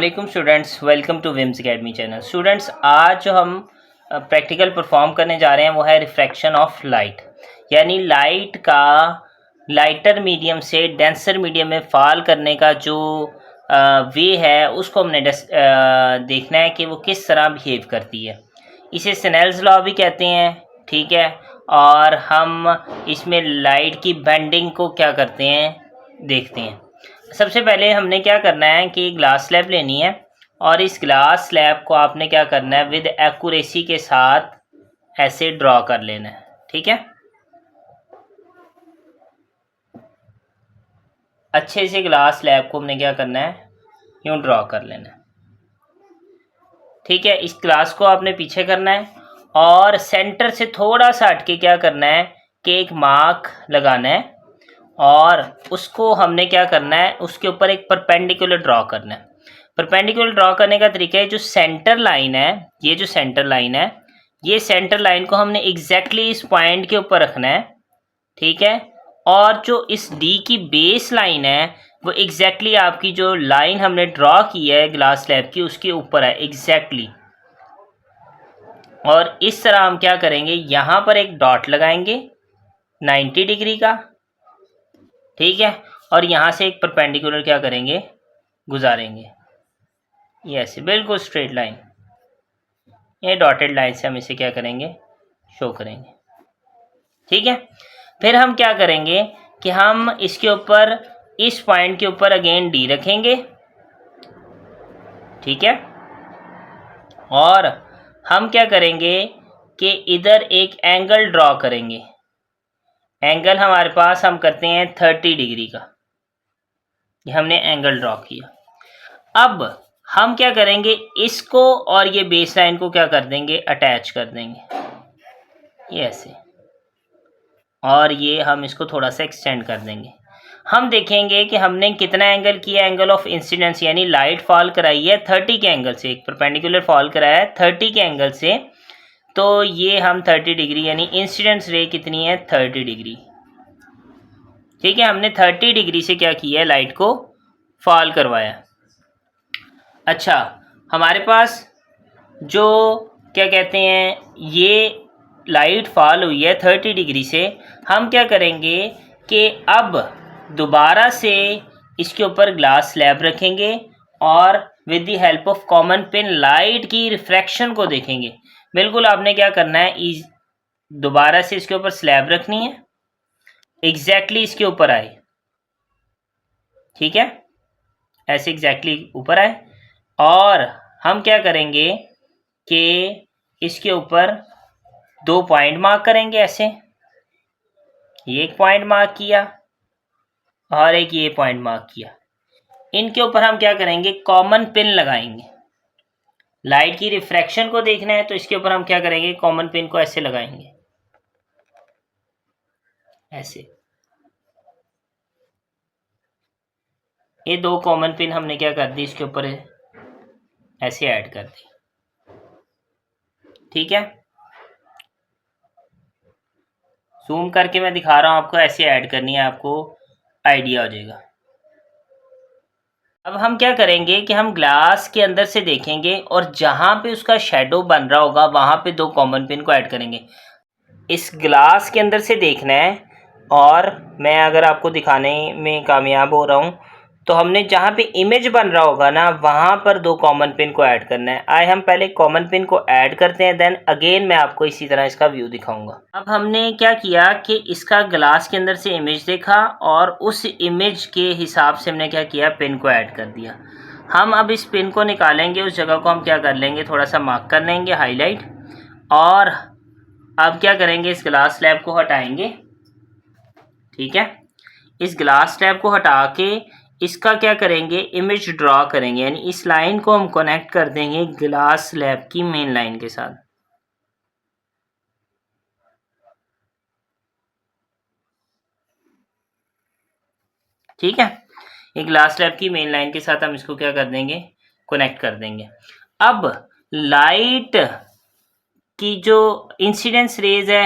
वालेकुम students, welcome to Wims academy channel. Students, आज जो हम प्रैक्टिकल परफॉर्म करने जा रहे हैं वो है रिफ्रैक्शन ऑफ लाइट, यानी लाइट का लाइटर मीडियम से डेंसर मीडियम में फॉल करने का जो वे है उसको हमने देखना है कि वो किस तरह बिहेव करती है। इसे स्नेल्स लॉ भी कहते हैं, ठीक है। और हम इसमें लाइट की बेंडिंग को क्या करते हैं देखते हैं। सबसे पहले हमने क्या करना है कि ग्लास स्लैब लेनी है और इस ग्लास स्लैब को आपने क्या करना है विद एक्यूरेसी के साथ ऐसे ड्रॉ कर लेना है, ठीक है। अच्छे से ग्लास स्लैब को हमने क्या करना है यूँ ड्रॉ कर लेना है, ठीक है। इस ग्लास को आपने पीछे करना है और सेंटर से थोड़ा सा हटके क्या करना है कि एक मार्क लगाना है और उसको हमने क्या करना है उसके ऊपर एक परपेंडिकुलर ड्रॉ करना है। परपेंडिकुलर ड्रॉ करने का तरीका है जो सेंटर लाइन है, ये जो सेंटर लाइन है, ये सेंटर लाइन को हमने एग्जैक्टली इस पॉइंट के ऊपर रखना है, ठीक है। और जो इस डी की बेस लाइन है वो एग्जैक्टली आपकी जो लाइन हमने ड्रॉ की है ग्लास स्लैब की उसके ऊपर है एग्जैक्टली। और इस तरह हम क्या करेंगे, यहाँ पर एक डॉट लगाएंगे 90 डिग्री का, ठीक है। और यहाँ से एक परपेंडिकुलर क्या करेंगे गुजारेंगे, ये ऐसे बिल्कुल स्ट्रेट लाइन, ये डॉटेड लाइन से हम इसे क्या करेंगे शो करेंगे, ठीक है। फिर हम क्या करेंगे कि हम इसके ऊपर इस पॉइंट के ऊपर अगेन डी रखेंगे, ठीक है। और हम क्या करेंगे कि इधर एक एंगल ड्रॉ करेंगे। एंगल हमारे पास हम करते हैं 30 डिग्री का, ये हमने एंगल ड्रॉ किया। अब हम क्या करेंगे इसको और ये बेस लाइन को क्या कर देंगे अटैच कर देंगे, ये ऐसे। और ये हम इसको थोड़ा सा एक्सटेंड कर देंगे। हम देखेंगे कि हमने कितना एंगल किया, एंगल ऑफ इंसिडेंस, यानी लाइट फॉल कराई है 30 के एंगल से, एक परपेंडिकुलर फॉल कराया है 30 के एंगल से। तो ये हम 30 डिग्री यानी इंसिडेंस रे कितनी है 30 डिग्री, ठीक है। हमने 30 डिग्री से क्या किया है लाइट को फॉल करवाया। अच्छा, हमारे पास जो क्या कहते हैं ये लाइट फॉल हुई है 30 डिग्री से, हम क्या करेंगे कि अब दोबारा से इसके ऊपर ग्लास स्लैब रखेंगे और with the help of common pin light की रिफ्रैक्शन को देखेंगे। बिल्कुल आपने क्या करना है दोबारा से इसके ऊपर स्लैब रखनी है, एग्जैक्टली इसके ऊपर आए, ठीक है, ऐसे एग्जैक्टली ऊपर आए। और हम क्या करेंगे कि इसके ऊपर 2 पॉइंट मार्क करेंगे ऐसे, ये एक पॉइंट मार्क किया और एक ये पॉइंट मार्क किया। इनके ऊपर हम क्या करेंगे कॉमन पिन लगाएंगे। लाइट की रिफ्रैक्शन को देखना है तो इसके ऊपर हम क्या करेंगे कॉमन पिन को ऐसे लगाएंगे, ऐसे। ये 2 कॉमन पिन हमने क्या कर दी इसके ऊपर ऐसे ऐड कर दी, ठीक है। जूम करके मैं दिखा रहा हूँ आपको, ऐसे ऐड करनी है, आपको आइडिया हो जाएगा। अब हम क्या करेंगे कि हम ग्लास के अंदर से देखेंगे और जहाँ पे उसका शेडो बन रहा होगा वहाँ पे 2 कॉमन पिन को ऐड करेंगे। इस ग्लास के अंदर से देखना है और मैं अगर आपको दिखाने में कामयाब हो रहा हूँ तो हमने जहाँ पे इमेज बन रहा होगा ना वहाँ पर 2 कॉमन पिन को ऐड करना है। आए हम पहले कॉमन पिन को ऐड करते हैं, देन अगेन मैं आपको इसी तरह इसका व्यू दिखाऊंगा। अब हमने क्या किया कि इसका ग्लास के अंदर से इमेज देखा और उस इमेज के हिसाब से हमने क्या किया पिन को ऐड कर दिया। हम अब इस पिन को निकालेंगे, उस जगह को हम क्या कर लेंगे थोड़ा सा मार्क कर लेंगे हाईलाइट। और अब क्या करेंगे इस ग्लास स्लैब को हटाएंगे, ठीक है। इस ग्लास स्लैब को हटा के इसका क्या करेंगे इमेज ड्रॉ करेंगे, यानी इस लाइन को हम कनेक्ट कर देंगे ग्लास स्लैब की मेन लाइन के साथ, ठीक है। ये ग्लास स्लैब की मेन लाइन के साथ हम इसको क्या कर देंगे कनेक्ट कर देंगे। अब लाइट की जो इंसिडेंस रेज है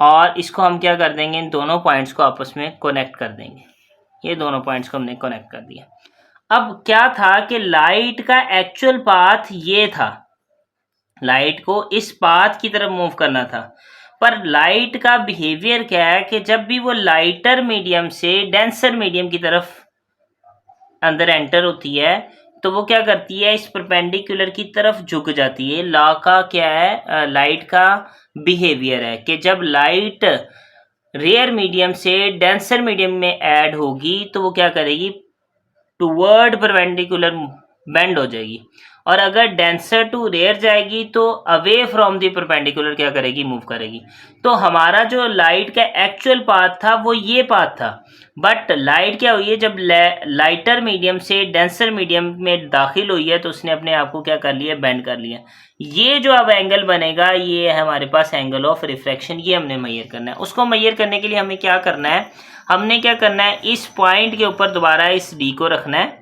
और इसको हम क्या कर देंगे इन दोनों पॉइंट्स को आपस में कनेक्ट कर देंगे। ये दोनों पॉइंट्स को हमने कनेक्ट कर दिया। अब क्या था कि लाइट का एक्चुअल पाथ ये था, लाइट को इस पाथ की तरफ मूव करना था, पर लाइट का बिहेवियर क्या है कि जब भी वो लाइटर मीडियम से डेंसर मीडियम की तरफ अंदर एंटर होती है तो वो क्या करती है, इस परपेंडिकुलर की तरफ झुक जाती है। लॉ का क्या है, लाइट का बिहेवियर है कि जब लाइट रेयर मीडियम से डेंसर मीडियम में ऐड होगी तो वो क्या करेगी, टूवर्ड परपेंडिकुलर बेंड हो जाएगी, और अगर डेंसर टू रेयर जाएगी तो अवे फ्रॉम द परपेंडिकुलर क्या करेगी, मूव करेगी। तो हमारा जो लाइट का एक्चुअल पाथ था वो ये पाथ था, बट लाइट क्या हुई है, जब लाइटर मीडियम से डेंसर मीडियम में दाखिल हुई है तो उसने अपने आप को क्या कर लिया, बेंड कर लिया। ये जो अब एंगल बनेगा ये है हमारे पास एंगल ऑफ रिफ्रैक्शन, ये हमने मेजर करना है। उसको मेजर करने के लिए हमें क्या करना है, हमने क्या करना है, इस पॉइंट के ऊपर दोबारा इस डी को रखना है,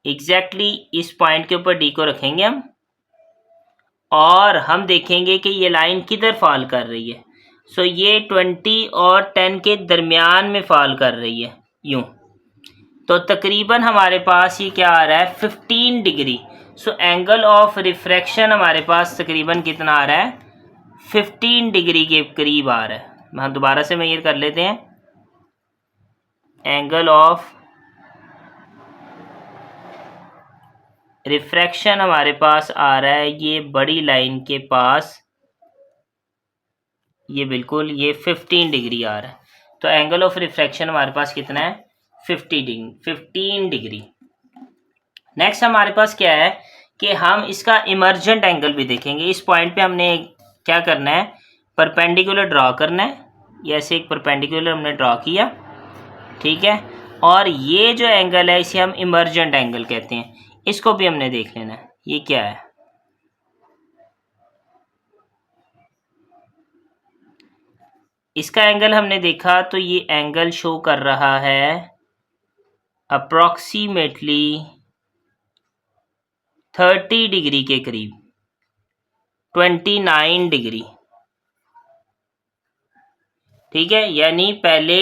एग्जैक्टली इस पॉइंट के ऊपर डी को रखेंगे हम, और हम देखेंगे कि ये लाइन किधर फॉल कर रही है। सो ये 20 और 10 के दरमियान में फॉल कर रही है यूं, तो तकरीबन हमारे पास ये क्या आ रहा है, 15 degree. So angle of refraction हमारे पास तकरीबन कितना आ रहा है, 15 डिग्री के करीब आ रहा है। हम दोबारा से मेजर कर लेते हैं, एंगल ऑफ रिफ्रैक्शन हमारे पास आ रहा है ये बड़ी लाइन के पास, ये बिल्कुल ये 15 डिग्री आ रहा है। तो एंगल ऑफ रिफ्रैक्शन हमारे पास कितना है, 15 डिग्री। नेक्स्ट हमारे पास क्या है कि हम इसका इमर्जेंट एंगल भी देखेंगे। इस पॉइंट पे हमने क्या करना है, परपेंडिकुलर ड्रॉ करना है, ये ऐसे एक परपेंडिकुलर हमने ड्रॉ किया, ठीक है, और ये जो एंगल है इसे हम इमर्जेंट एंगल कहते हैं, इसको भी हमने देख लेना है ये क्या है। इसका एंगल हमने देखा तो ये एंगल शो कर रहा है अप्रॉक्सीमेटली 30 डिग्री के करीब, 29 डिग्री, ठीक है। यानी पहले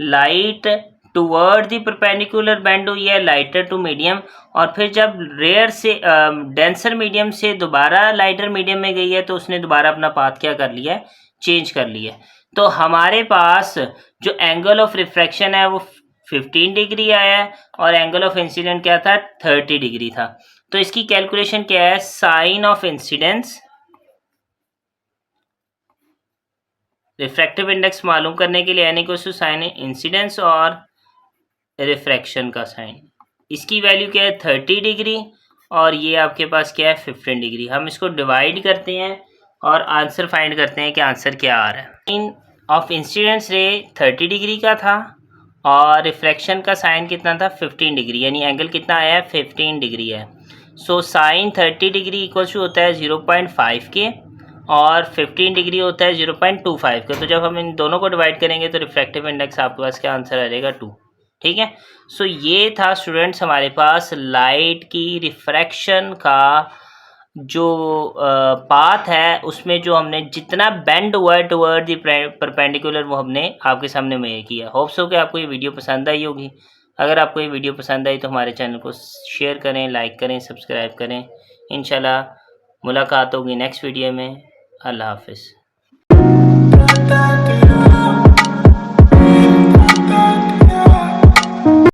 light toward the perpendicular bend हुई है, लाइटर टू मीडियम, और फिर जब रेयर से डेंसर मीडियम से दोबारा लाइटर मीडियम में गई है तो उसने दोबारा अपना पाथ क्या कर लिया है, चेंज कर लिया है। तो हमारे पास जो एंगल ऑफ रिफ्रैक्शन है वो 15 डिग्री आया है और एंगल ऑफ इंसिडेंट क्या था, 30 डिग्री था। तो इसकी कैलकुलेशन क्या है, sine of incidence, refractive index मालूम करने के लिए n equals to sine incidence और रिफ्रैक्शन का साइन, इसकी वैल्यू क्या है 30 डिग्री और ये आपके पास क्या है 15 डिग्री। हम इसको डिवाइड करते हैं और आंसर फाइंड करते हैं कि आंसर क्या आ रहा है। साइन ऑफ इंसिडेंस रे 30 डिग्री का था और रिफ्रैक्शन का साइन कितना था 15 डिग्री, यानी एंगल कितना आया है 15 डिग्री है। So sine 30 degree equals to होता है 0.5 के और 15 डिग्री होता है 0.25 का। तो जब हम इन दोनों को डिवाइड करेंगे तो रिफ्रैक्टिव इंडेक्स आपके पास क्या आंसर आ जाएगा 2, ठीक है। सो ये था स्टूडेंट्स हमारे पास लाइट की रिफ्रैक्शन का जो पाथ है उसमें जो हमने जितना बेंड हुआ है टुवर्ड द परपेंडिकुलर वो हमने आपके सामने मेजर किया। होप सो कि आपको ये वीडियो पसंद आई होगी। अगर आपको ये वीडियो पसंद आई तो हमारे चैनल को शेयर करें, लाइक करें, सब्सक्राइब करें। इंशाल्लाह मुलाकात होगी नेक्स्ट वीडियो में। अल्लाह हाफिज़।